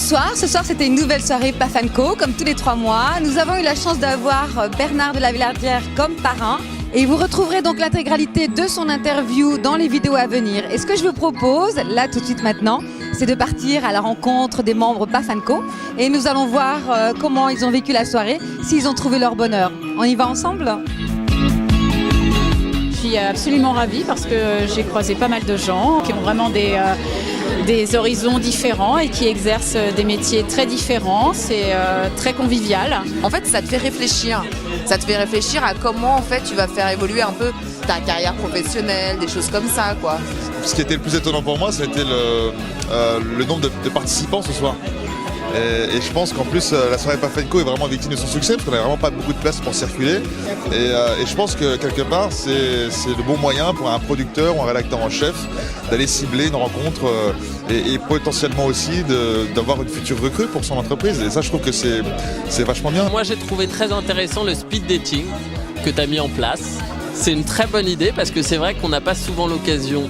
Bonsoir, ce soir c'était une nouvelle soirée Pafanco, comme tous les 3 mois. Nous avons eu la chance d'avoir Bernard de la Villardière comme parrain. Et vous retrouverez donc l'intégralité de son interview dans les vidéos à venir. Et ce que je vous propose, là tout de suite maintenant, c'est de partir à la rencontre des membres Pafanco. Et nous allons voir comment ils ont vécu la soirée, s'ils ont trouvé leur bonheur. On y va ensemble ? Je suis absolument ravie parce que j'ai croisé pas mal de gens qui ont vraiment des horizons différents et qui exercent des métiers très différents. C'est très convivial. En fait, ça te fait réfléchir. Ça te fait réfléchir à comment en fait tu vas faire évoluer un peu ta carrière professionnelle, des choses comme ça, quoi. Ce qui était le plus étonnant pour moi, c'était le nombre de participants ce soir. Et je pense qu'en plus la soirée Pafanco est vraiment victime de son succès parce qu'on n'avait vraiment pas beaucoup de place pour circuler. Et je pense que quelque part c'est le bon moyen pour un producteur ou un rédacteur en chef d'aller cibler une rencontre et potentiellement aussi d'avoir une future recrue pour son entreprise. Et ça, je trouve que c'est vachement bien. Moi, j'ai trouvé très intéressant le speed dating que tu as mis en place. C'est une très bonne idée parce que c'est vrai qu'on n'a pas souvent l'occasion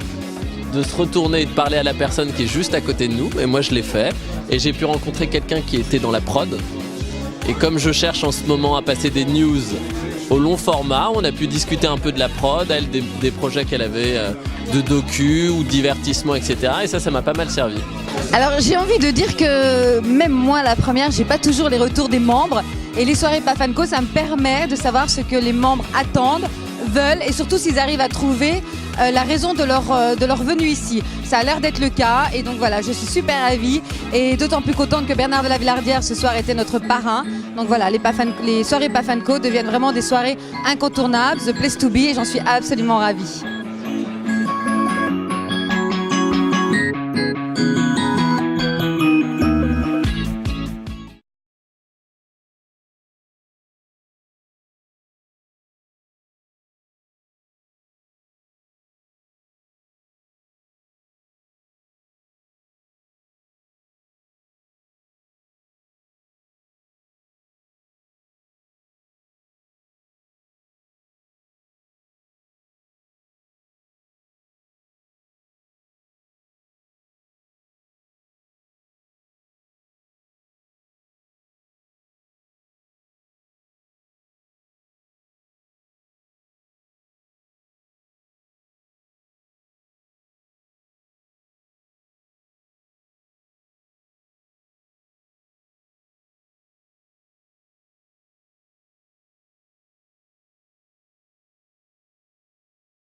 de se retourner et de parler à la personne qui est juste à côté de nous. Et moi, je l'ai fait. Et j'ai pu rencontrer quelqu'un qui était dans la prod. Et comme je cherche en ce moment à passer des news au long format, on a pu discuter un peu de la prod, elle, des projets qu'elle avait de docu ou divertissement, etc. Et ça m'a pas mal servi. Alors j'ai envie de dire que même moi, la première, j'ai pas toujours les retours des membres. Et les soirées Pafanco, ça me permet de savoir ce que les membres attendent, veulent et surtout s'ils arrivent à trouver la raison de leur venue ici. Ça a l'air d'être le cas et donc voilà, je suis super ravie et d'autant plus contente que Bernard de la Villardière ce soir était notre parrain. Donc voilà, les soirées Pafanco deviennent vraiment des soirées incontournables, the place to be et j'en suis absolument ravie.